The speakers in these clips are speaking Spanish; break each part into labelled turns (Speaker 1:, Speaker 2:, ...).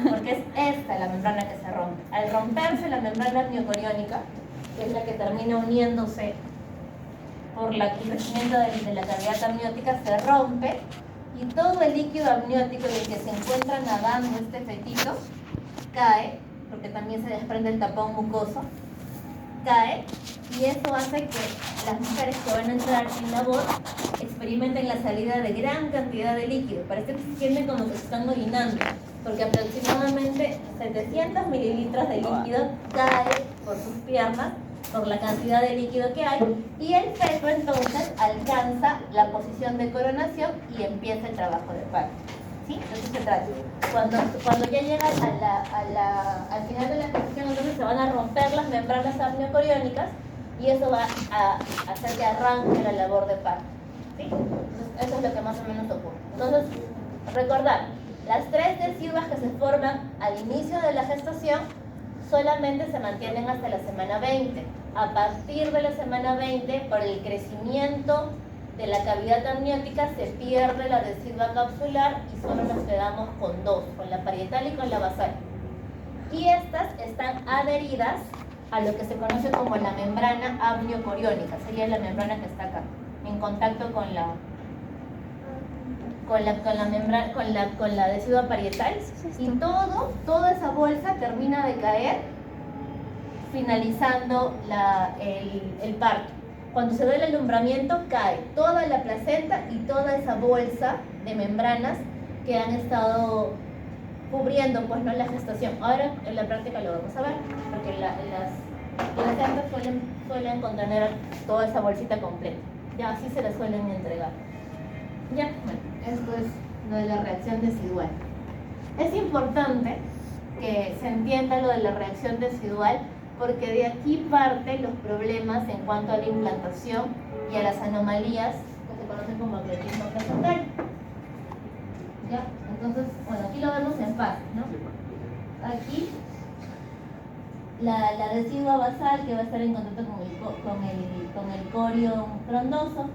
Speaker 1: porque es esta la membrana que se rompe. Al romperse la membrana amniocoriónica, que es la que termina uniéndose por el crecimiento de la cavidad amniótica, se rompe y todo el líquido amniótico en el que se encuentra nadando este fetito cae, porque también se desprende el tapón mucoso, cae, y eso hace que las mujeres que van a entrar en labor experimenten la salida de gran cantidad de líquido. Parece que se sienten como que se están orinando, porque aproximadamente 700 mililitros de líquido cae por sus piernas por la cantidad de líquido que hay, y el feto entonces alcanza la posición de coronación y empieza el trabajo de parto. ¿Sí? De eso se trata. Cuando ya llega al final de la gestación, entonces se van a romper las membranas amniocoriónicas y eso va a hacer que arranque la labor de parto. ¿Sí? Entonces, eso es lo que más o menos ocurre. Entonces, recordar, las 3 deciduas que se forman al inicio de la gestación solamente se mantienen hasta la semana 20. A partir de la semana 20, por el crecimiento de la cavidad amniótica, se pierde la decidua capsular y solo nos quedamos con 2, con la parietal y con la basal. Y estas están adheridas a lo que se conoce como la membrana amniocoriónica, sería la membrana que está acá, en contacto con la decidua parietal, y toda esa bolsa termina de caer finalizando el parto. Cuando se da el alumbramiento, cae toda la placenta y toda esa bolsa de membranas que han estado cubriendo, pues, no, la gestación. Ahora en la práctica lo vamos a ver, porque las placentas suelen contener toda esa bolsita completa. Ya así se les suelen entregar. Ya, bueno, esto es lo de la reacción decidual. Es importante que se entienda lo de la reacción decidual, porque de aquí parten los problemas en cuanto a la implantación y a las anomalías que se conocen como atletismo placentario. ¿Ya? Entonces, bueno, aquí lo vemos en fase, ¿no? Aquí la decidua basal, que va a estar en contacto con el corión frondoso,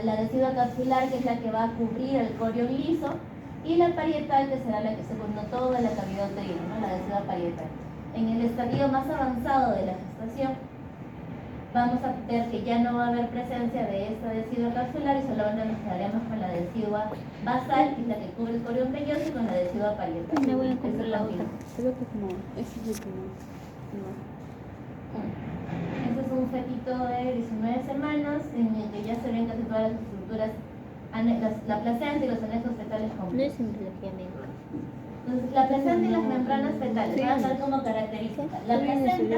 Speaker 1: la decidua capsular, que es la que va a cubrir el corión liso, y la parietal, que será la que secunda toda la cavidad uterina, ¿no? La decidua parietal. En el estadio más avanzado de la gestación, vamos a ver que ya no va a haber presencia de esta decidua capsular y solamente nos quedaremos con la decidua basal, que es la que cubre el corión velloso, y con la decidua parietal.
Speaker 2: Me voy a
Speaker 1: Eso
Speaker 2: comprar
Speaker 1: es la
Speaker 2: otra.
Speaker 1: misma.
Speaker 2: Creo que no. Ese es el que no.
Speaker 1: Este es un fetito de 19 semanas en el que ya se ven casi todas las estructuras, la placenta y los anexos fetales
Speaker 2: No
Speaker 1: completos.
Speaker 2: es embriología médica.
Speaker 1: Entonces, la placenta y las membranas fetales van a dar como característica. La placenta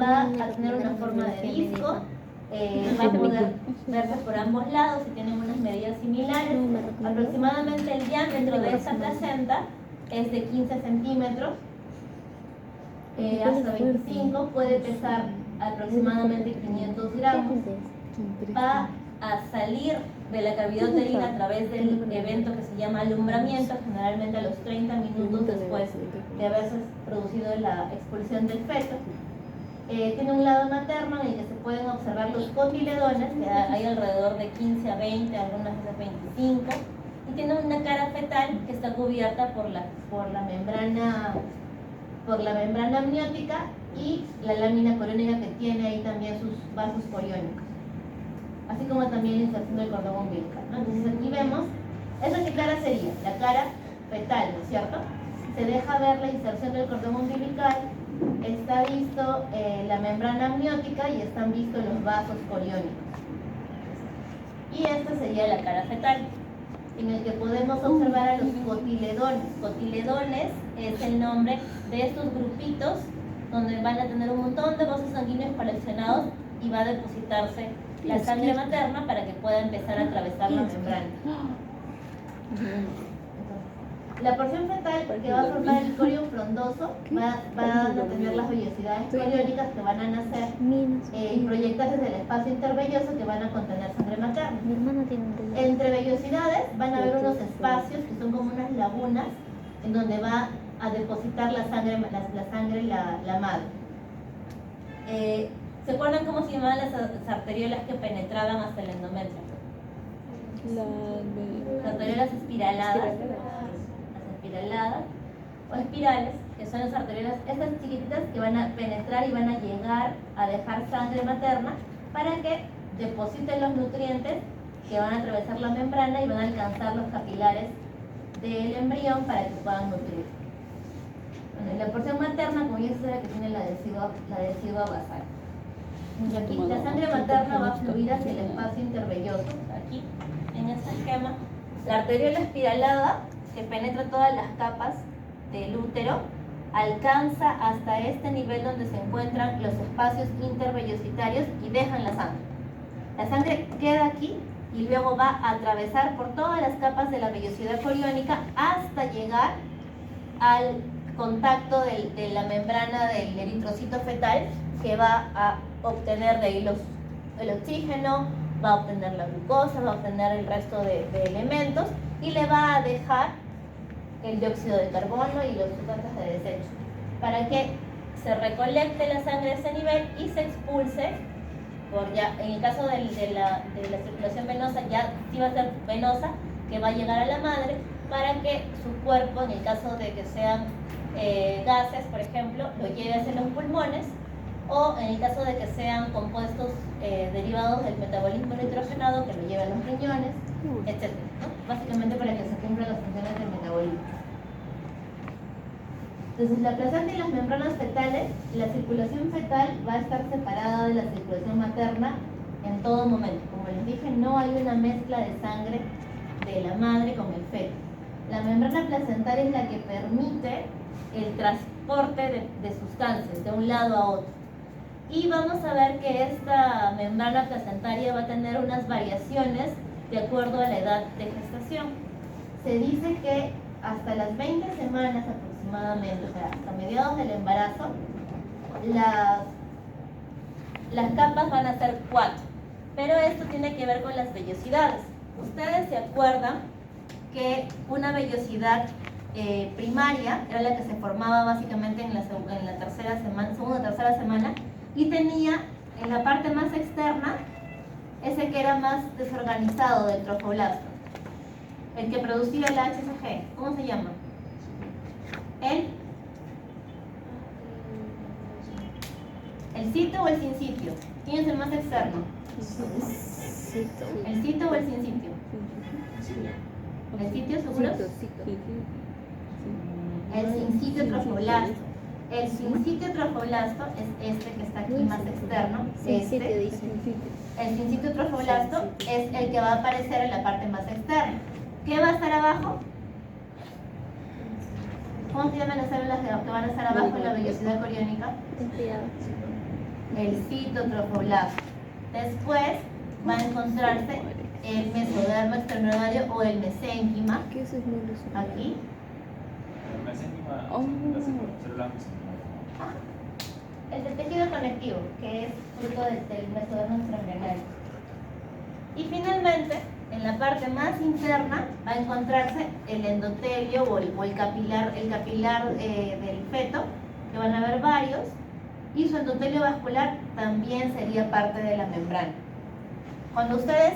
Speaker 1: va a tener una forma de disco, va a poder verse por ambos lados y tienen unas medidas similares. Aproximadamente el diámetro de esta placenta es de 15 centímetros hasta 25, puede pesar aproximadamente 500 gramos. Va a salir de la cavidad uterina a través del evento que se llama alumbramiento, generalmente a los 30 minutos después de haberse producido la expulsión del feto. Tiene un lado materno en el que se pueden observar los cotiledones, que hay alrededor de 15 a 20, algunas veces 25, y tiene una cara fetal que está cubierta por la membrana amniótica y la lámina coriónica, que tiene ahí también sus vasos coriónicos, así como también la inserción del cordón umbilical, ¿no? Entonces aquí vemos, ¿esa qué cara sería? La cara fetal, ¿no es cierto? Se deja ver la inserción del cordón umbilical, está visto la membrana amniótica y están vistos los vasos coriónicos. Y esta sería la cara fetal, en el que podemos observar a los cotiledones. Cotiledones es el nombre de estos grupitos donde van a tener un montón de vasos sanguíneos coleccionados y va a depositarse la sangre materna para que pueda empezar a atravesar la membrana. La porción fetal, que va a formar el corión frondoso, va a tener las vellosidades coriónicas que van a nacer y proyectarse desde el espacio intervelloso, que van a contener sangre materna.
Speaker 2: Mi hermana tiene un reloj.
Speaker 1: Entre vellosidades van a haber unos espacios que son como unas lagunas en donde va a depositar la sangre la madre. ¿Se acuerdan cómo se llamaban las arteriolas que penetraban hasta el endometrio? Las arteriolas espiraladas. Las espiraladas. o espirales, que son las arteriolas, estas chiquititas que van a penetrar y van a llegar a dejar sangre materna para que depositen los nutrientes que van a atravesar la membrana y van a alcanzar los capilares del embrión para que puedan nutrir. Bueno, y la porción materna, como ya se sabe, que tiene la decidua basal. Y aquí la sangre materna va a fluir hacia el espacio intervelloso. Aquí, en este esquema, la arteriola espiralada, que penetra todas las capas del útero, alcanza hasta este nivel donde se encuentran los espacios intervellositarios y dejan la sangre. La sangre queda aquí y luego va a atravesar por todas las capas de la vellosidad coriónica hasta llegar al contacto de la membrana del eritrocito fetal, que va a obtener de ahí el oxígeno, va a obtener la glucosa, va a obtener el resto de elementos y le va a dejar el dióxido de carbono y los sustantes de desecho para que se recolecte la sangre a ese nivel y se expulse en el caso de la circulación venosa, ya sí va a ser venosa, que va a llegar a la madre para que su cuerpo, en el caso de que sean gases, por ejemplo, lo lleve hacia los pulmones, o en el caso de que sean compuestos derivados del metabolismo nitrogenado, que lo lleve a los riñones, etc., ¿no? Básicamente para que se cumplan las funciones del metabolismo. Entonces, la placenta y las membranas fetales, la circulación fetal va a estar separada de la circulación materna en todo momento. Como les dije, no hay una mezcla de sangre de la madre con el feto. La membrana placentaria es la que permite el transporte de sustancias de un lado a otro. Y vamos a ver que esta membrana placentaria va a tener unas variaciones de acuerdo a la edad de gestación. Se dice que hasta las 20 semanas aproximadamente, o sea, hasta mediados del embarazo, las capas van a ser 4. Pero esto tiene que ver con las vellosidades. Ustedes se acuerdan que una vellosidad primaria era la que se formaba básicamente en la tercera semana, segunda o tercera semana, y tenía en la parte más externa ese que era más desorganizado del trofoblasto, el que producía el HCG. ¿Cómo se llama? ¿El sitio o el sin sitio? ¿Quién es el más externo? ¿El sitio o el sin sitio? ¿El sitio seguro? El sin sitio trofoblasto. El sin sitio trofoblasto es este que está aquí más externo. El sin sitio trofoblasto es el que va a aparecer en la parte más externa. ¿Qué va a estar abajo? ¿Cómo se llaman las células que van a estar abajo en la vellosidad coriónica? El citotrofoblasto. Después va a encontrarse el mesodermo extraembrionario o el mesénquima. Aquí.
Speaker 3: El mesénquima es célula mesénquima.
Speaker 1: El del tejido conectivo, que es fruto del mesodermo extraembrionario. Y finalmente, en la parte más interna va a encontrarse el endotelio o el capilar del feto, que van a haber varios, y su endotelio vascular también sería parte de la membrana. Cuando ustedes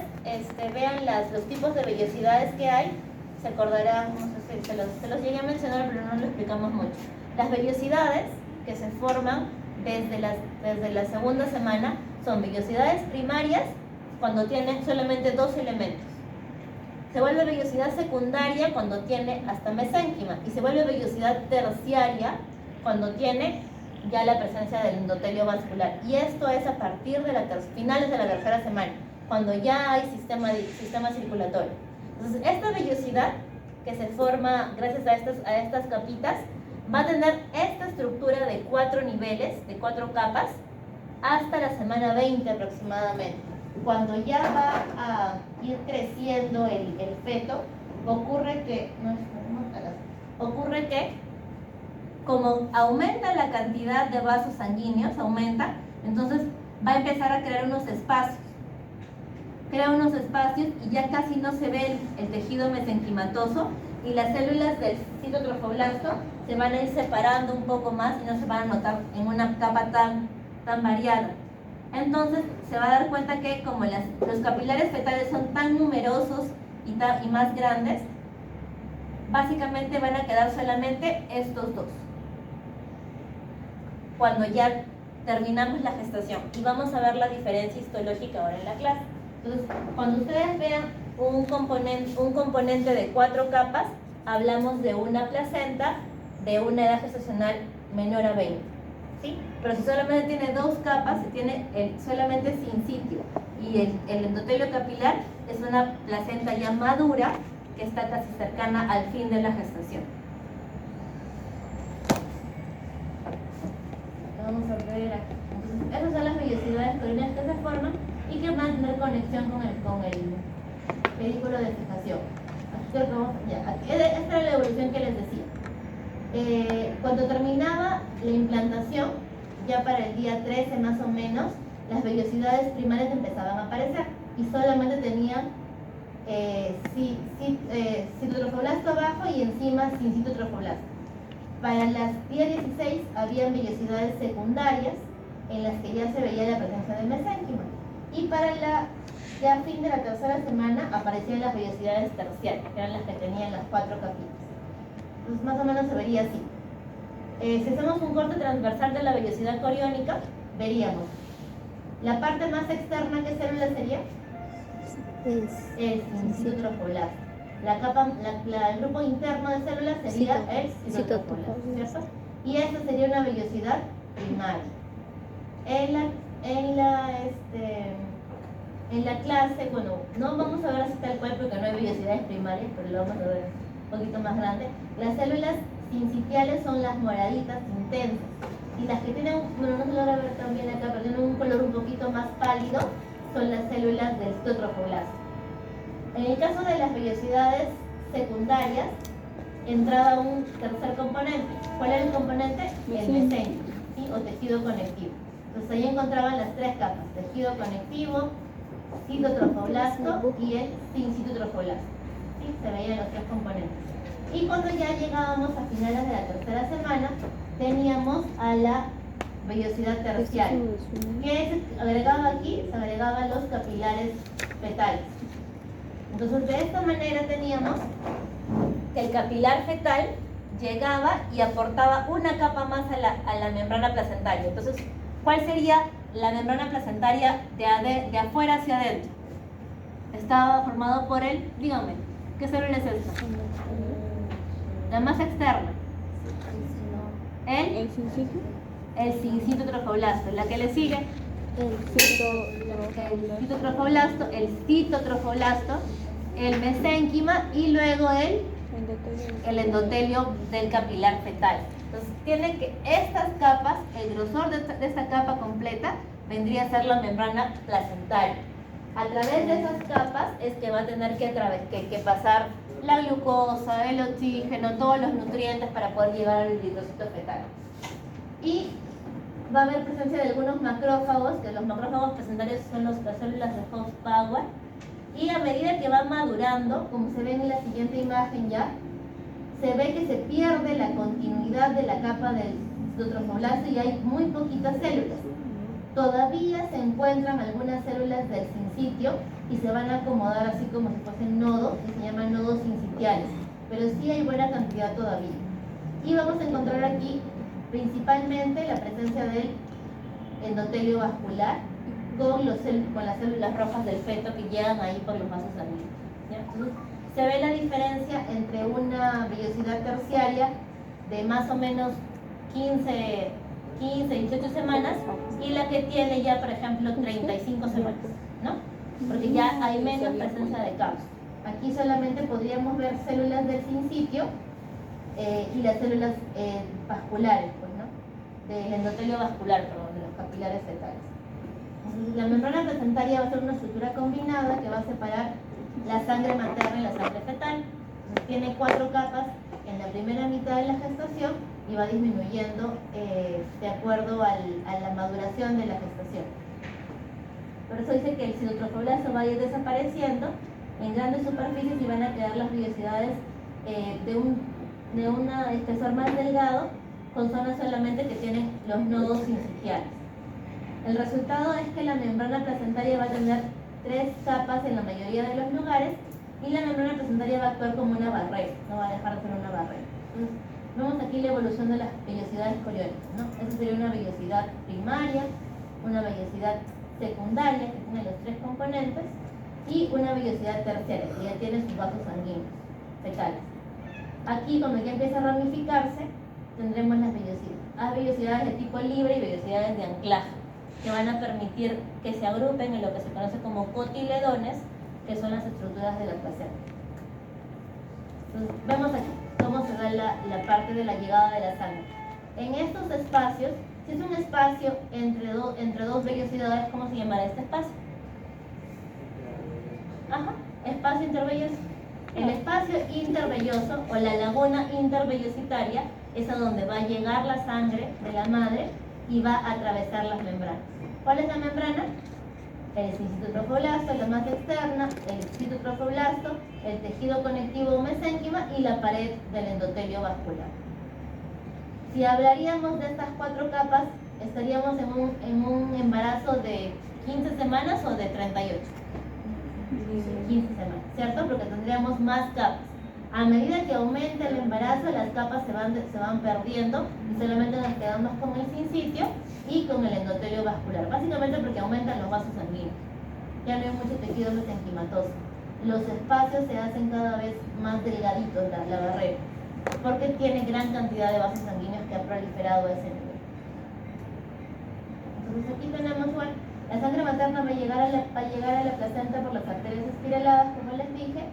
Speaker 1: vean los tipos de vellosidades que hay, se acordarán, no sé si se los llegué a mencionar, pero no lo explicamos mucho. Las vellosidades que se forman desde la segunda semana son vellosidades primarias cuando tienen solamente 2 elementos. Se vuelve vellosidad secundaria cuando tiene hasta mesénquima y se vuelve vellosidad terciaria cuando tiene ya la presencia del endotelio vascular. Y esto es a partir de finales de la tercera semana, cuando ya hay sistema circulatorio. Entonces, esta vellosidad que se forma gracias a estas capitas va a tener esta estructura de 4 niveles, de 4 capas, hasta la semana 20 aproximadamente. Cuando ya va a ir creciendo el feto, ocurre que como aumenta la cantidad de vasos sanguíneos, entonces va a empezar a crear unos espacios. Crea unos espacios y ya casi no se ve el tejido mesenquimatoso y las células del citotrofoblasto se van a ir separando un poco más y no se van a notar en una capa tan variada. Entonces se va a dar cuenta que como los capilares fetales son tan numerosos y más grandes, básicamente van a quedar solamente estos dos. Cuando ya terminamos la gestación. Y vamos a ver la diferencia histológica ahora en la clase. Entonces, cuando ustedes vean un componente de 4 capas, hablamos de una placenta de una edad gestacional menor a 20. ¿Sí? Pero si solamente tiene 2 capas, se tiene solamente sincitio. Y el endotelio capilar es una placenta ya madura que está casi cercana al fin de la gestación. Vamos a ver aquí. Entonces, esas son las vellosidades coriónicas que se forman y que van a tener conexión con el pedículo de fijación. Esta era la evolución que les decía. Cuando terminaba la implantación, ya para el día 13 más o menos, las vellosidades primarias empezaban a aparecer y solamente tenían citotrofoblasto abajo y encima sin citotrofoblasto. Para las día 16 habían vellosidades secundarias en las que ya se veía la presencia del mesénquima. Y para ya fin de la tercera semana aparecían las vellosidades terciarias, que eran las que tenían las 4 capitas. Entonces más o menos se vería así. Si hacemos un corte transversal de la vellosidad coriónica, veríamos la parte más externa, ¿qué célula sería? El citotrofoblasto. El grupo interno de células sería el citotrofoblasto, ¿cierto? Y esa sería una vellosidad primaria. En la clase, bueno, no vamos a ver así tal cual porque no hay vellosidades primarias, pero lo vamos a ver un poquito más grande. Las células sincitiales son las moraditas intensas. Y las que tienen, bueno, no se logra ver también acá, pero tienen un color un poquito más pálido, son las células del citotrofoblasto. En el caso de las vellosidades secundarias, entraba un tercer componente. ¿Cuál era el componente? El mesénquima, ¿sí? O tejido conectivo. Entonces ahí encontraban las 3 capas: tejido conectivo, citotrofoblasto y el sin citotrofoblasto. ¿Sí? Se veían los 3 componentes. Y cuando ya llegábamos a finales de la tercera semana, teníamos a la vellosidad terciaria. ¿Qué se agregaba aquí? Se agregaban los capilares fetales. Entonces, de esta manera teníamos que el capilar fetal llegaba y aportaba una capa más a la membrana placentaria. Entonces, ¿cuál sería la membrana placentaria de afuera hacia adentro? Estaba formado por dígame, ¿qué célula es esta? La más externa. El sin citotrofoblasto. La que le sigue, el citotrofoblasto, el mesénquima y luego el endotelio del capilar fetal. Entonces tiene que estas capas, el grosor de esta capa completa vendría a ser la membrana placentaria. A través de esas capas es que va a tener que pasar la glucosa, el oxígeno, todos los nutrientes para poder llegar al eritrocito fetal. Y va a haber presencia de algunos macrófagos, que los macrófagos placentarios son las células de Hoffman-Bauer, y a medida que va madurando, como se ve en la siguiente imagen ya, se ve que se pierde la continuidad de la capa del citotrofoblasto y hay muy poquitas células. Todavía se encuentran algunas células del sincitio y se van a acomodar así como si fuesen nodos, que se llaman nodos sincitiales, pero sí hay buena cantidad todavía. Y vamos a encontrar aquí principalmente la presencia del endotelio vascular con las células rojas del feto que llegan ahí por los vasos sanguíneos. Entonces, se ve la diferencia entre una vellosidad terciaria de más o menos 15, 18 semanas y la que tiene ya, por ejemplo, 35 semanas, ¿no? Porque ya hay menos presencia de capas. Aquí solamente podríamos ver células del sincitio y las células vasculares, pues, ¿no? Del endotelio vascular, perdón, de los capilares fetales. Entonces, la membrana placentaria va a ser una estructura combinada que va a separar la sangre materna y la sangre fetal. Entonces, tiene 4 capas en la primera mitad de la gestación y va disminuyendo de acuerdo a la maduración de la gestación. Por eso dice que el citotrofoblasto va a ir desapareciendo en grandes superficies y van a quedar las vellosidades de un espesor más delgado con zonas solamente que tienen los nodos sincitiales. El resultado es que la membrana placentaria va a tener 3 capas en la mayoría de los lugares y la membrana placentaria va a actuar como una barrera, no va a dejar de ser una barrera. Entonces, vemos aquí la evolución de las vellosidades coriónicas, ¿no? Esa sería una vellosidad primaria, una vellosidad secundaria, que tiene los tres componentes, y una vellosidad terciaria, que ya tiene sus vasos sanguíneos, fetales. Aquí, cuando ya empieza a ramificarse, tendremos las vellosidades. Hay vellosidades de tipo libre y vellosidades de anclaje, que van a permitir que se agrupen en lo que se conoce como cotiledones, que son las estructuras de la placenta. Entonces, vemos aquí cómo se da la parte de la llegada de la sangre. En estos espacios, si es un espacio entre dos vellosidades, ¿cómo se llamará este espacio? Ajá, espacio intervelloso. El espacio intervelloso o la laguna intervellositaria es a donde va a llegar la sangre de la madre y va a atravesar las membranas. ¿Cuál es la membrana? El citotrofoblasto, la más externa, el citotrofoblasto, el tejido conectivo mesénquima y la pared del endotelio vascular. Si hablaríamos de estas 4 capas, estaríamos en un embarazo de 15 semanas o de 38. 15 semanas, ¿cierto? Porque tendríamos más capas. A medida que aumenta el embarazo, las capas se van perdiendo y solamente nos quedamos con el sincitio y con el endotelio vascular. Básicamente porque aumentan los vasos sanguíneos. Ya no hay mucho tejido mesenquimatoso. Los espacios se hacen cada vez más delgaditos, la barrera, porque tiene gran cantidad de vasos sanguíneos que ha proliferado a ese nivel. Entonces aquí tenemos, bueno, la sangre materna va a llegar a la placenta por las arterias espiraladas, como les dije,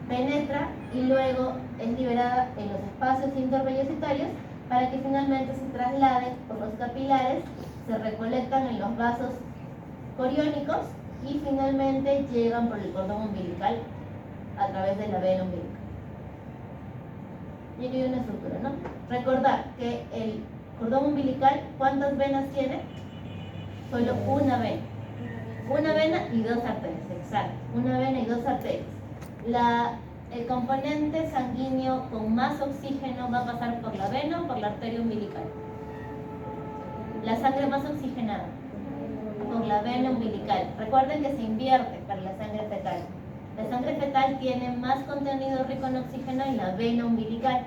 Speaker 1: penetra y luego es liberada en los espacios intervellositarios para que finalmente se traslade por los capilares, se recolectan en los vasos coriónicos y finalmente llegan por el cordón umbilical a través de la vena umbilical. Y aquí hay una estructura, ¿no? Recordar que el cordón umbilical, ¿cuántas venas tiene? Solo una vena. Una vena y 2 arterias, exacto. Una vena y 2 arterias. El componente sanguíneo con más oxígeno va a pasar por la vena o por la arteria umbilical. La sangre más oxigenada por la vena umbilical. Recuerden que se invierte para la sangre fetal. La sangre fetal tiene más contenido rico en oxígeno en la vena umbilical.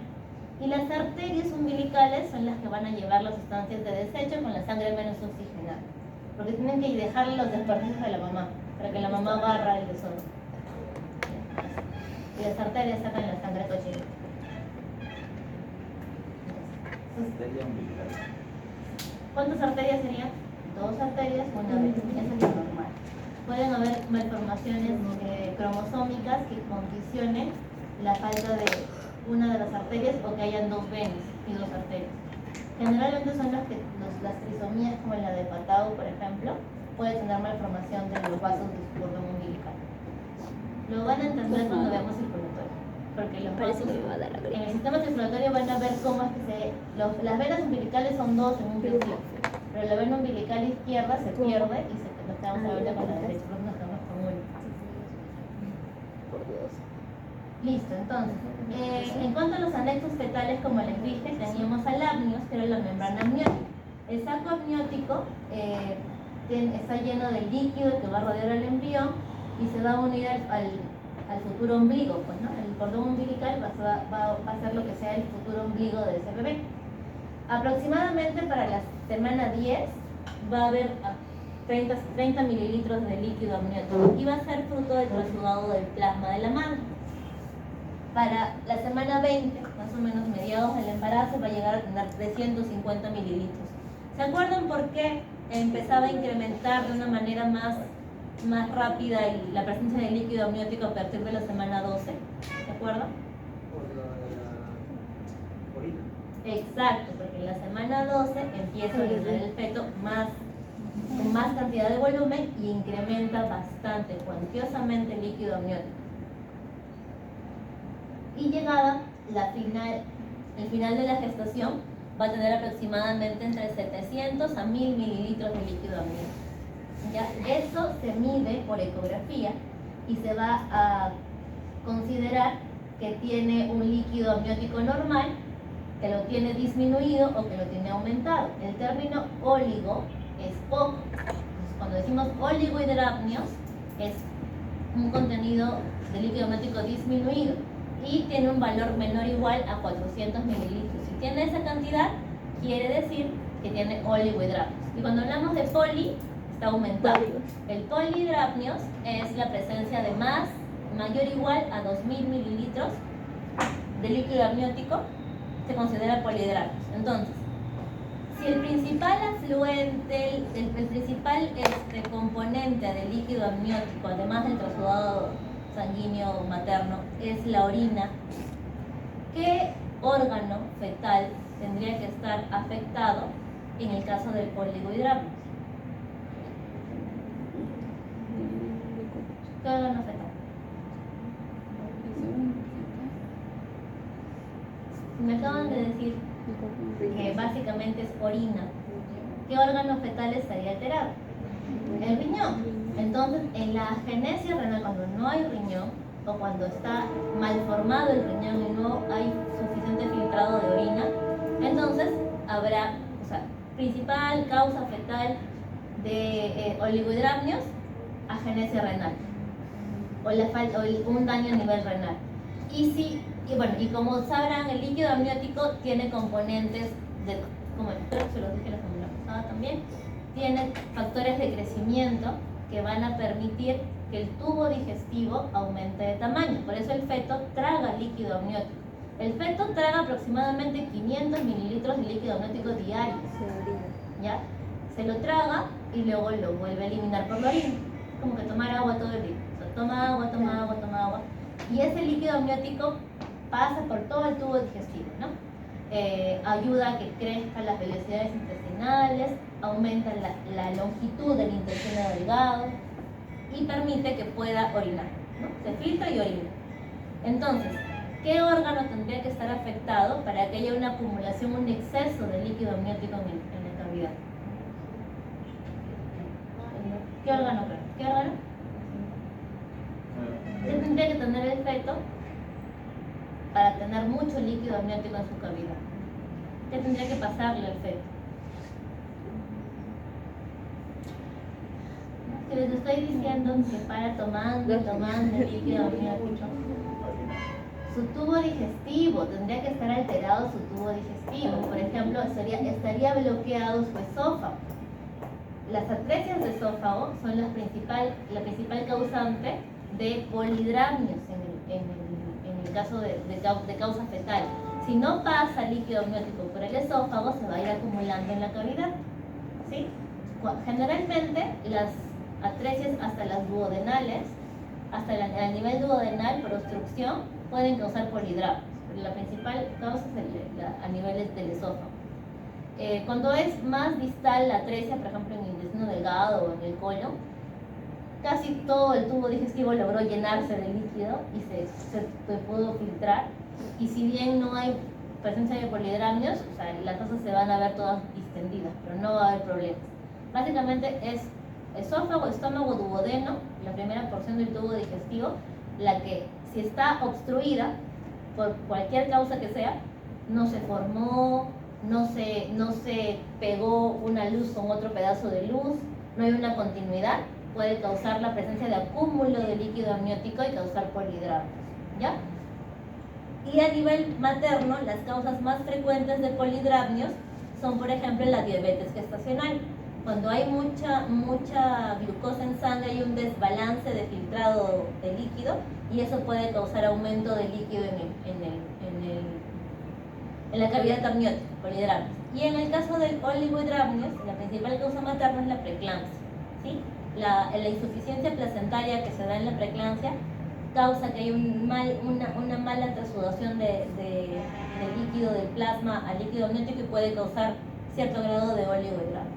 Speaker 1: Y las arterias umbilicales son las que van a llevar las sustancias de desecho con la sangre menos oxigenada. Porque tienen que dejarle los desperdicios a la mamá, para que la mamá barra el desorden. Y las arterias sacan la sangre cochina.
Speaker 3: Arteria umbilical.
Speaker 1: ¿Cuántas arterias serían? 2 arterias, una vena. Eso es lo normal. Pueden haber malformaciones cromosómicas que condicionen la falta de una de las arterias o que hayan 2 venas y 2 arterias. Generalmente son las trisomías, como la de Patau, por ejemplo, puede tener malformación de los vasos de su cordón umbilical. Lo van a entender cuando veamos circulatorio, porque los vasos, en el sistema circulatorio van a ver cómo es que las venas umbilicales son 2 en un principio, pero la vena umbilical izquierda se pierde y nos quedamos ahorita con la derecha, porque nos quedamos con una. Listo, entonces, en cuanto a los anexos fetales, como les dije, teníamos al amnios, que era la membrana amniótica. El saco amniótico está lleno de líquido que va a rodear al embrión y se va a unir al futuro ombligo, pues, ¿no? El cordón umbilical va a ser lo que sea el futuro ombligo de ese bebé. Aproximadamente para la semana 10 va a haber 30 mililitros de líquido amniótico y va a ser fruto del transudado del plasma de la madre. Para la semana 20, más o menos mediados del embarazo, va a llegar a tener 350 mililitros. ¿Se acuerdan por qué empezaba a incrementar de una manera más rápida la presencia de líquido amniótico a partir de la semana 12? ¿Se acuerdan?
Speaker 4: Por la orina.
Speaker 1: Exacto, porque en la semana 12 empieza a orinar el feto con más cantidad de volumen y incrementa bastante, cuantiosamente el líquido amniótico. Y llegada el final de la gestación, va a tener aproximadamente entre 700 a 1000 mililitros de líquido amniótico. ¿Ya? Eso se mide por ecografía y se va a considerar que tiene un líquido amniótico normal, que lo tiene disminuido o que lo tiene aumentado. El término óligo es poco. Entonces, cuando decimos oligohidrapnios, es un contenido de líquido amniótico disminuido y tiene un valor menor o igual a 400 mililitros. Si tiene esa cantidad, quiere decir que tiene oligohidratos. Y cuando hablamos de poli, está aumentado. El polihidrapnios es la presencia de mayor o igual a 2000 mililitros de líquido amniótico, se considera polihidratos. Entonces, si el principal afluente, el principal componente del líquido amniótico, además del trasudado sanguíneo materno, es la orina, ¿qué órgano fetal tendría que estar afectado en el caso del oligohidrapnios? ¿Qué órgano fetal? Me acaban de decir que básicamente es orina. ¿Qué órgano fetal estaría alterado? El riñón. Entonces, en la agenesia renal, cuando no hay riñón o cuando está mal formado el riñón y no hay suficiente filtrado de orina, entonces habrá, principal causa fetal de oligohidrapnios, agenesia renal o un daño a nivel renal. Y como sabrán, el líquido amniótico tiene componentes como se los dije la semana pasada también, tiene factores de crecimiento que van a permitir que el tubo digestivo aumente de tamaño. Por eso el feto traga líquido amniótico. El feto traga aproximadamente 500 mililitros de líquido amniótico diarios. ¿Ya? Se lo traga y luego lo vuelve a eliminar por la orina. Como que tomar agua todo el día. Toma agua. Y ese líquido amniótico pasa por todo el tubo digestivo, ¿no? Ayuda a que crezcan las velocidades intestinales, aumenta la longitud del intestino delgado y permite que pueda orinar, ¿no? Se filtra y orina. Entonces, ¿qué órgano tendría que estar afectado para que haya una acumulación, un exceso de líquido amniótico en la cavidad? ¿Qué órgano creo? ¿Qué órgano? ¿Qué tendría que tener el feto para tener mucho líquido amniótico en su cavidad? ¿Qué tendría que pasarle al feto? Que les estoy diciendo que para tomando líquido amniótico, su tubo digestivo tendría que estar alterado, su tubo digestivo. Por ejemplo, estaría bloqueado su esófago. Las atresias de esófago son la principal causante de polihidrapnios en el caso de causa fetal. Si no pasa líquido amniótico por el esófago, se va a ir acumulando en la cavidad, ¿sí? Generalmente las atresias hasta las duodenales, hasta el nivel duodenal por obstrucción, pueden causar polihidrapnios, pero la principal causa es a niveles del esófago. Cuando es más distal la atresia, por ejemplo en el intestino delgado o en el colon, casi todo el tubo digestivo logró llenarse de líquido y se pudo filtrar. Y si bien no hay presencia de polihidrapnios, las cosas se van a ver todas distendidas, pero no va a haber problemas. Básicamente es esófago, estómago, duodeno, la primera porción del tubo digestivo, la que si está obstruida por cualquier causa que sea, no se formó, no se pegó una luz con otro pedazo de luz, no hay una continuidad, puede causar la presencia de acúmulo de líquido amniótico y causar polihidrapnios, ¿ya? Y a nivel materno, las causas más frecuentes de polihidrapnios son, por ejemplo, la diabetes gestacional. Cuando hay mucha glucosa en sangre, hay un desbalance de filtrado de líquido y eso puede causar aumento de líquido en la cavidad amniótica, polihidrapnios. Y en el caso del oligohidrapnios, la principal causa materna es la preeclampsia, ¿sí? La insuficiencia placentaria que se da en la preeclampsia causa que haya una mala transsudación de líquido del plasma al líquido amniótico y puede causar cierto grado de oligohidrapnios.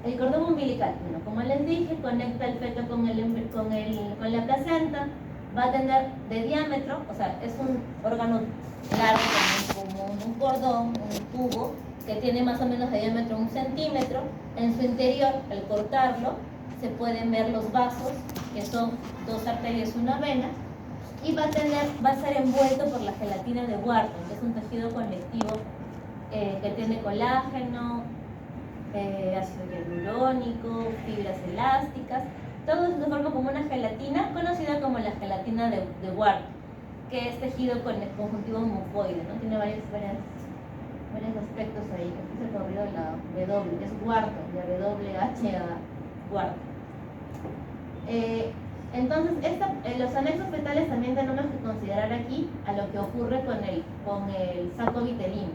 Speaker 1: El cordón umbilical, bueno, como les dije, conecta el feto con la placenta, va a tener de diámetro, es un órgano largo como un cordón, un tubo, que tiene más o menos de diámetro 1 centímetro. En su interior, al cortarlo, se pueden ver los vasos, que son 2 arterias y 1 vena, y va a ser envuelto por la gelatina de Wharton, que es un tejido conectivo que tiene colágeno, ácido hialurónico, fibras elásticas. todo esto se forma como una gelatina conocida como la gelatina de Wharton, que es tejido con el conjuntivo mucoide, ¿no? Tiene varios aspectos ahí. Aquí se corrió la W, es Wharton, la WHA Wharton. Entonces, los anexos fetales también tenemos que considerar aquí a lo que ocurre con el saco vitelino.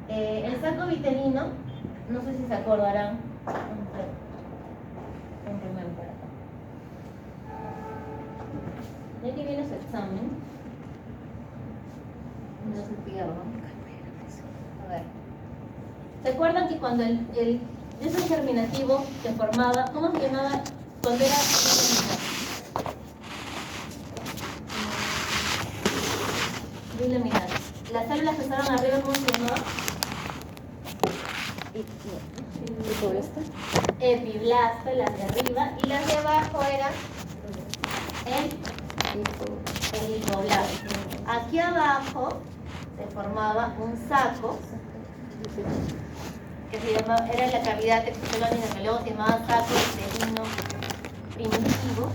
Speaker 1: El saco vitelino, no sé si se acordarán, un remen para acá. Y aquí viene su examen. No se pierda. A ver. ¿Se acuerdan que cuando el yeso germinativo se formaba, cómo se llamaba cuando era bilaminar? Las células que estaban arriba, ¿cómo se llamaba? Epiblasto, las de arriba, y las de abajo eran el hipoblasto. Aquí abajo se formaba un saco que se llamaba, era la cavidad extralámina, que luego se llamaba saco vitelino primitivo.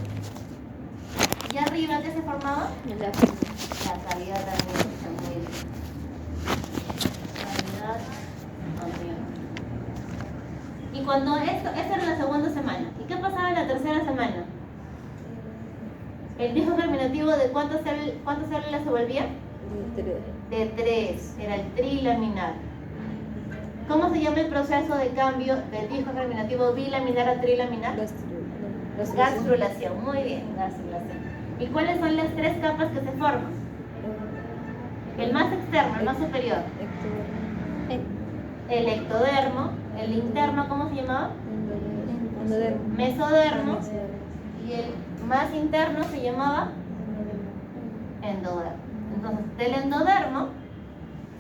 Speaker 1: Y arriba, ¿qué se formaba? La cavidad también. Cavidad ampliada. Y cuando esta era la segunda semana. ¿Y qué pasaba en la tercera semana? ¿El disco germinativo de cuántas células se volvía? De 3. Era el trilaminar. ¿Cómo se llama el proceso de cambio del disco germinativo bilaminar a trilaminar? Gastrulación. Muy bien, gastrulación. ¿Y cuáles son las 3 capas que se forman? El más externo, el más superior. El ectodermo. El interno, ¿cómo se llamaba? Mesodermo. Y el más interno se llamaba endodermo. Entonces, del endodermo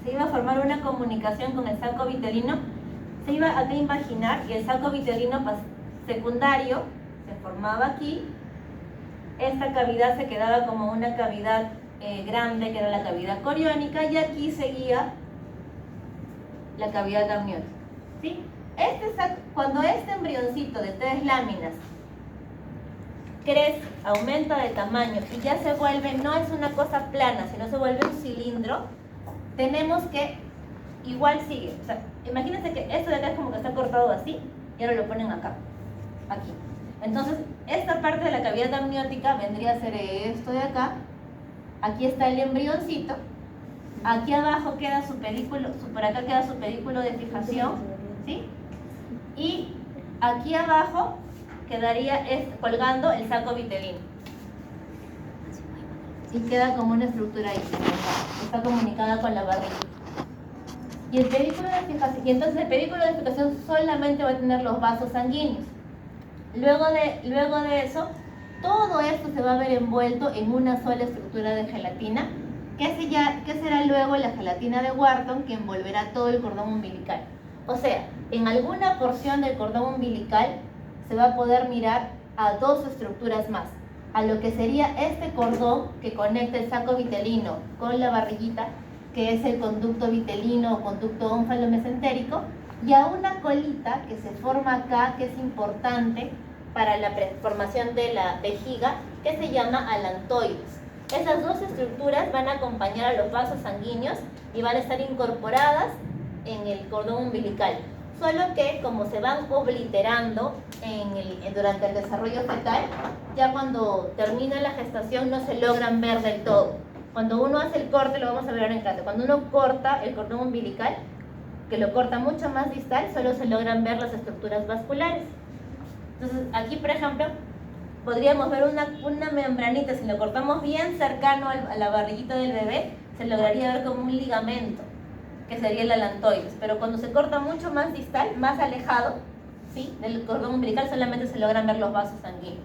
Speaker 1: se iba a formar una comunicación con el saco vitelino. Se iba a imaginar y el saco vitelino secundario se formaba aquí. Esta cavidad se quedaba como una cavidad grande, que era la cavidad coriónica, y aquí seguía la cavidad amniótica. ¿Sí? Cuando este embrioncito de 3 láminas crece, aumenta de tamaño y ya se vuelve, no es una cosa plana, sino se vuelve un cilindro, tenemos que, igual sigue. O sea, imagínense que esto de acá es como que está cortado así, y ahora lo ponen acá, aquí. Entonces, esta parte de la cavidad amniótica vendría a ser esto de acá. Aquí está el embrioncito. Aquí abajo queda su pedículo, por acá queda su pedículo de fijación, ¿sí? Y aquí abajo quedaría colgando el saco vitelino. Y queda como una estructura ahí, está comunicada con la barriga. Y el pedículo de fijación, y entonces el pedículo de fijación solamente va a tener los vasos sanguíneos. Luego de eso, todo esto se va a ver envuelto en una sola estructura de gelatina, que será luego la gelatina de Wharton, que envolverá todo el cordón umbilical. O sea, en alguna porción del cordón umbilical se va a poder mirar a 2 estructuras más, a lo que sería este cordón que conecta el saco vitelino con la barriguita, que es el conducto vitelino o conducto ónfalo-mesentérico, y a una colita que se forma acá, que es importante para la formación de la vejiga, que se llama alantoides. Esas 2 estructuras van a acompañar a los vasos sanguíneos y van a estar incorporadas en el cordón umbilical. Solo que como se van obliterando durante el desarrollo fetal, ya cuando termina la gestación no se logran ver del todo. Cuando uno hace el corte, lo vamos a ver ahora en clase, cuando uno corta el cordón umbilical, que lo corta mucho más distal, solo se logran ver las estructuras vasculares. Entonces aquí, por ejemplo, podríamos ver una membranita. Si lo cortamos bien cercano a la barriguita del bebé, se lograría ver como un ligamento, que sería el alantoides. Pero cuando se corta mucho más distal, más alejado, ¿sí?, del cordón umbilical, solamente se logran ver los vasos sanguíneos.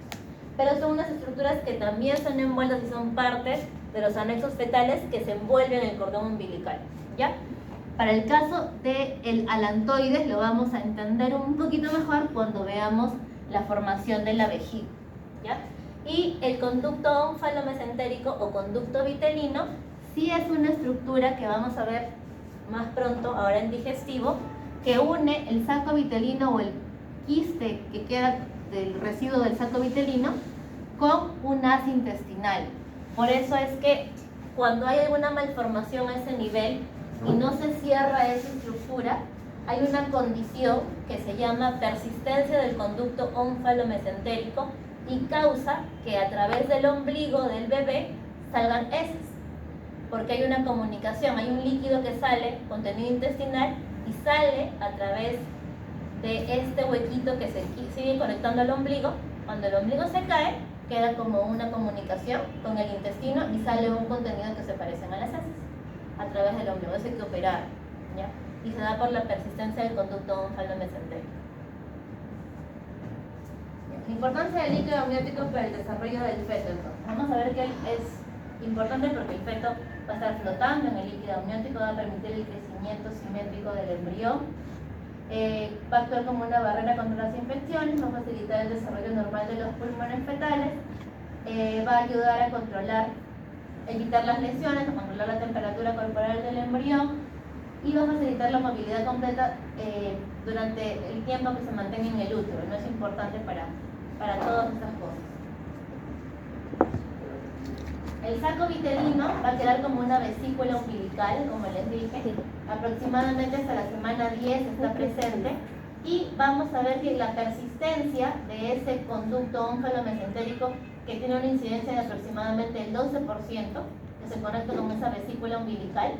Speaker 1: Pero son unas estructuras que también son envueltas y son partes de los anexos fetales que se envuelven en el cordón umbilical, ¿ya? Para el caso del alantoides lo vamos a entender un poquito mejor cuando veamos la formación de la vejiga, ¿ya? Y el conducto ónfalo-mesentérico o conducto vitelino sí es una estructura que vamos a ver más pronto, ahora en digestivo, que une el saco vitelino o el quiste que queda del residuo del saco vitelino con un haz intestinal. Por eso es que cuando hay alguna malformación a ese nivel y no se cierra esa estructura, hay una condición que se llama persistencia del conducto ónfalo-mesentérico y causa que a través del ombligo del bebé salgan heces, porque hay una comunicación, hay un líquido que sale, contenido intestinal, y sale a través de este huequito que se sigue conectando al ombligo. Cuando el ombligo se cae, queda como una comunicación con el intestino y sale un contenido que se parecen a las heces a través del ombligo. Eso hay que operar, ¿ya? Y se da por la persistencia del conducto ónfalo-mesentérico. La importancia del líquido amniótico para el desarrollo del feto. Entonces, vamos a ver que es importante porque el feto va a estar flotando en el líquido amniótico, va a permitir el crecimiento simétrico del embrión, va a actuar como una barrera contra las infecciones, va a facilitar el desarrollo normal de los pulmones fetales, va a ayudar a controlar, evitar las lesiones, a controlar la temperatura corporal del embrión y va a facilitar la movilidad completa durante el tiempo que se mantenga en el útero. No es importante para todas estas cosas. El saco vitelino va a quedar como una vesícula umbilical, como les dije, aproximadamente hasta la semana 10 está presente, y vamos a ver que la persistencia de ese conducto ónfalo-mesentérico, que tiene una incidencia de aproximadamente el 12%, que se conecta con esa vesícula umbilical,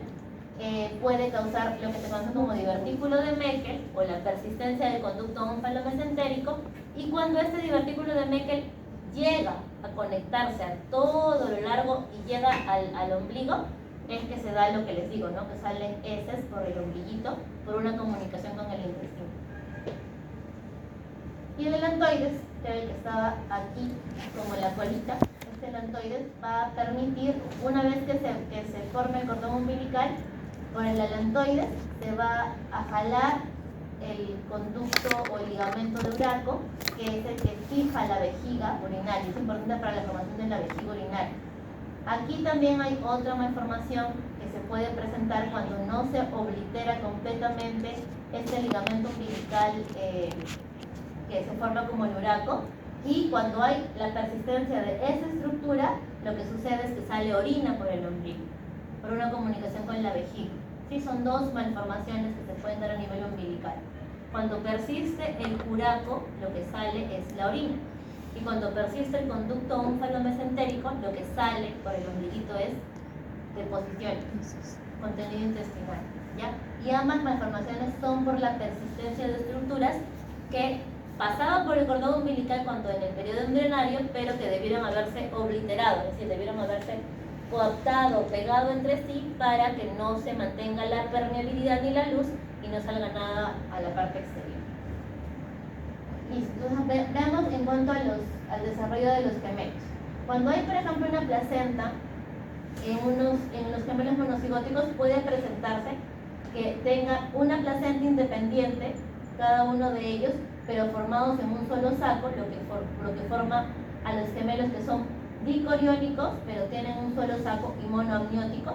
Speaker 1: puede causar lo que se conoce como divertículo de Meckel o la persistencia del conducto ónfalo-mesentérico, y cuando este divertículo de Meckel llega a conectarse a todo lo largo y llega al ombligo, es que se da lo que les digo, ¿no? Que salen heces por el ombliguito por una comunicación con el intestino. Y el delantoides, que era el que estaba aquí como la colita, este delantoides va a permitir, una vez que se forme el cordón umbilical, con el delantoides se va a jalar el conducto o el ligamento de Uraco, que es el que fija la vejiga urinaria. Es importante para la formación de la vejiga urinaria. Aquí también hay otra malformación que se puede presentar cuando no se oblitera completamente este ligamento umbilical que se forma como el uraco, y cuando hay la persistencia de esa estructura, lo que sucede es que sale orina por el ombligo, por una comunicación con la vejiga. Sí, son dos malformaciones que se pueden dar a nivel umbilical. Cuando persiste el uraco, lo que sale es la orina. Y cuando persiste el conducto ónfalo-mesentérico, lo que sale por el ombliguito es deposición, contenido intestinal, ¿ya? Y ambas malformaciones son por la persistencia de estructuras que pasaban por el cordón umbilical cuando en el periodo embrionario, pero que debieron haberse obliterado, es decir, debieron haberse coaptado, pegado entre sí para que no se mantenga la permeabilidad ni la luz y no salga nada a la parte exterior. Listo, entonces veamos en cuanto al desarrollo de los gemelos. Cuando hay, por ejemplo, una placenta, en los gemelos monocigóticos puede presentarse que tenga una placenta independiente, cada uno de ellos, pero formados en un solo saco, lo que forma a los gemelos que son dicoriónicos, pero tienen un solo saco, y monoamnióticos,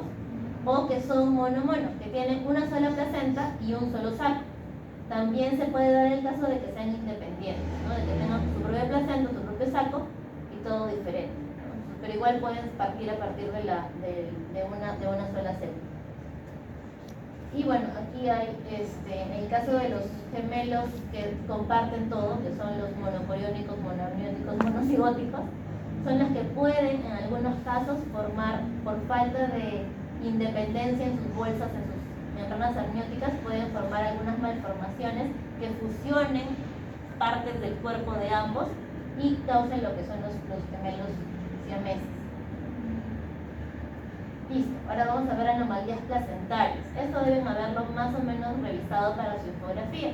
Speaker 1: o que son mono-mono, que tienen una sola placenta y un solo saco. También se puede dar el caso de que sean independientes, ¿no? De que tengan su propia placenta, su propio saco y todo diferente, ¿no? Pero igual pueden partir a partir de una sola célula. Y bueno, aquí hay, en el caso de los gemelos que comparten todo, que son los monocoriónicos, monoamnióticos, monocigóticos, son los que pueden en algunos casos formar, por falta de independencia en sus bolsas, en sus membranas amnióticas, pueden formar algunas malformaciones que fusionen partes del cuerpo de ambos y causen lo que son los gemelos siameses. Listo, ahora vamos a ver anomalías placentarias. Esto deben haberlo más o menos revisado para su infografía.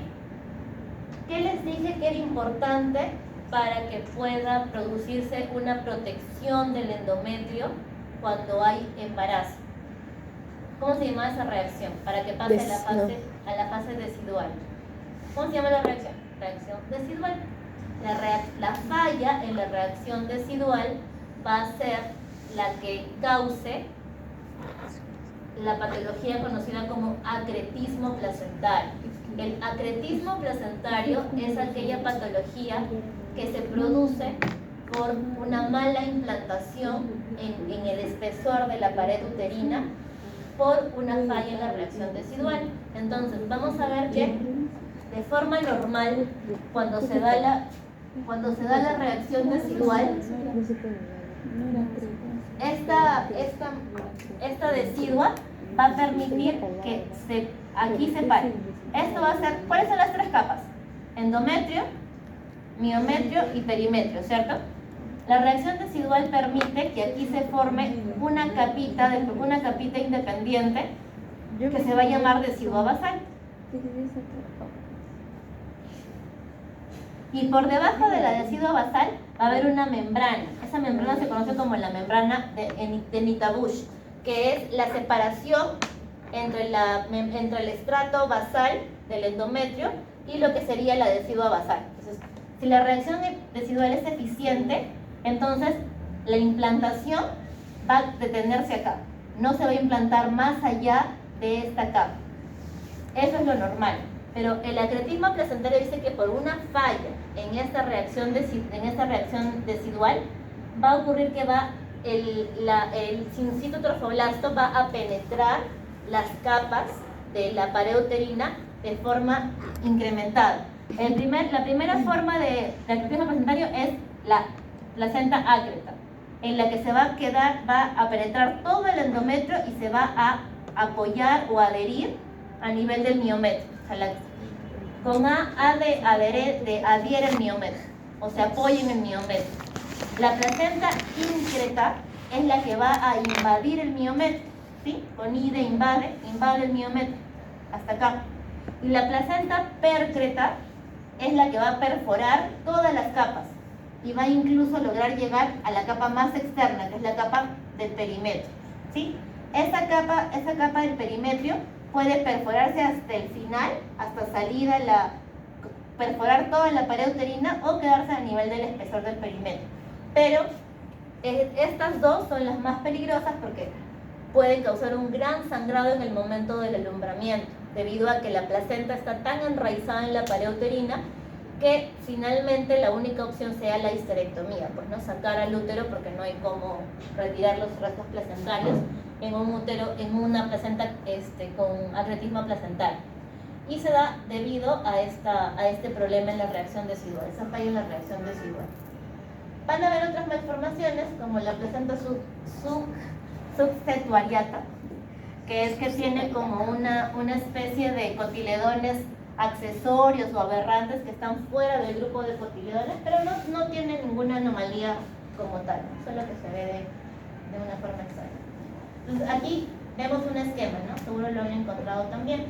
Speaker 1: ¿Qué les dije que era importante para que pueda producirse una protección del endometrio cuando hay embarazo? ¿Cómo se llama esa reacción? Para que pase a la fase decidual. ¿Cómo se llama la reacción? Reacción decidual. La falla en la reacción decidual va a ser la que cause la patología conocida como acretismo placentario. El acretismo placentario es aquella patología que se produce por una mala implantación en el espesor de la pared uterina por una falla en la reacción tecidual. Entonces, vamos a ver que de forma normal, cuando se da la reacción tecidual, esta decidua va a permitir que aquí se pare. Esto va a ser, ¿cuáles son las tres capas? Endometrio, miometrio y perimetrio, ¿cierto? La reacción tecidual permite que aquí se forme una capita independiente que se va a llamar decidua basal. Y por debajo de la decidua basal va a haber una membrana. Esa membrana se conoce como la membrana de Nitabush, que es la separación entre el estrato basal del endometrio y lo que sería la decidua basal. Entonces, si la reacción decidual es eficiente, entonces la implantación va a detenerse acá. No se va a implantar más allá de esta capa. Eso es lo normal. Pero el acretismo placentario dice que por una falla en esta reacción decidual va a ocurrir que el sincito trofoblasto va a penetrar las capas de la pared uterina de forma incrementada. La primera forma de acretismo placentario es la placenta ácreta, en la que se va a penetrar todo el endometrio y se va a apoyar o adherir a nivel del miometrio. O sea, con A adhiere el miometrio, o se apoya en el miometrio. La placenta íncreta es la que va a invadir el miometrio, ¿sí? Con I de invade el miometrio, hasta acá. Y la placenta pércreta es la que va a perforar todas las capas y va a incluso lograr llegar a la capa más externa, que es la capa del perimetrio, ¿sí? Esa capa del perimetrio puede perforarse hasta el final, hasta perforar toda la pared uterina o quedarse a nivel del espesor del perimetrio. Pero estas dos son las más peligrosas porque pueden causar un gran sangrado en el momento del alumbramiento, debido a que la placenta está tan enraizada en la pared uterina que finalmente la única opción sea la histerectomía, pues no sacar al útero porque no hay cómo retirar los restos placentarios en un útero, en una placenta con acretismo placentario. Y se da debido a este problema en la reacción decidual, esa falla en la reacción decidual. Van a haber otras malformaciones como la placenta subsetuariata, que es que tiene como una especie de cotiledones accesorios o aberrantes que están fuera del grupo de cotiledones, pero no tiene ninguna anomalía como tal, solo que se ve de una forma extraña. Entonces aquí vemos un esquema, ¿no? Seguro lo han encontrado también.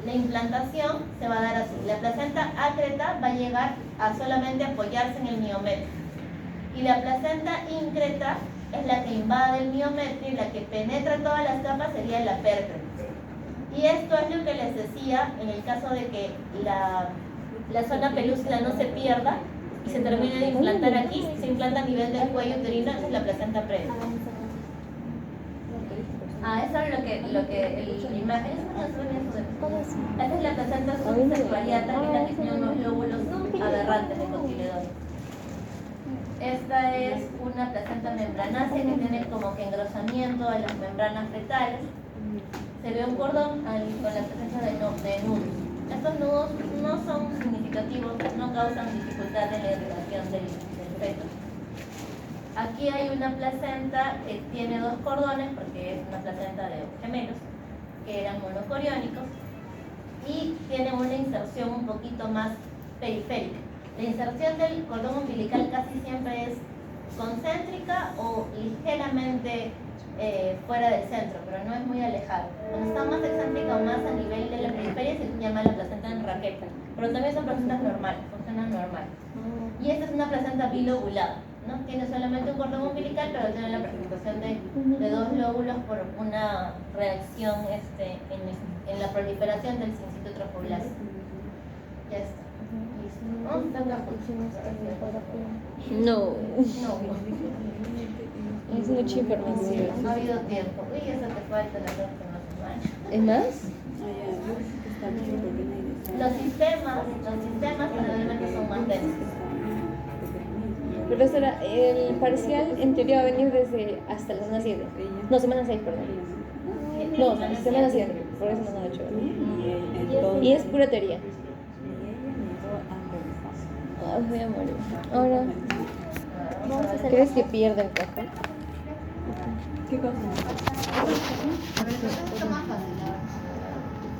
Speaker 1: La implantación se va a dar así. La placenta ácreta va a llegar a solamente apoyarse en el miometrio. Y la placenta íncreta es la que invade el miometrio y la que penetra todas las capas sería la pércreta. Y esto es lo que les decía en el caso de que la zona pelúcida no se pierda y se termine de implantar aquí, se implanta a nivel del cuello uterino, esa es la placenta previa. Eso es la imagen esa es la placenta subsetuariata, que es la que tiene unos lóbulos aberrantes de cotiledones. Esta es una placenta membranácea que tiene como que engrosamiento a las membranas fetales. Se ve un cordón con la presencia de nudos. Estos nudos no son significativos, no causan dificultad en la irrigación del feto. Aquí hay una placenta que tiene dos cordones, porque es una placenta de gemelos, que eran monocoriónicos, y tiene una inserción un poquito más periférica. La inserción del cordón umbilical casi siempre es concéntrica o ligeramente fuera del centro, pero no es muy alejado. Cuando está más excéntrica o más a nivel de la periferia se llama la placenta en raqueta, pero también son placentas normales, funcionan normal. Y esta es una placenta bilobulada, ¿no? Tiene solamente un cordón umbilical, pero tiene la presentación de dos lóbulos por una reacción en la proliferación del sincito trofoblasto. Ya está.
Speaker 2: No.
Speaker 1: No.
Speaker 2: Es mucha información.
Speaker 1: No ha habido tiempo. Uy, eso te falta la próxima semana.
Speaker 2: ¿Es más?
Speaker 1: Los sistemas generalmente son más densos.
Speaker 2: Profesora, el parcial en teoría va a venir desde hasta la semana 7. No, semana 6, perdón. No, semana 7, por eso semana 8. Y es pura teoría. Ay, voy a morir. Ahora, ¿crees que pierde el café?
Speaker 5: ¿Qué cosa?
Speaker 1: Pero eso es mucho más fácil, la verdad.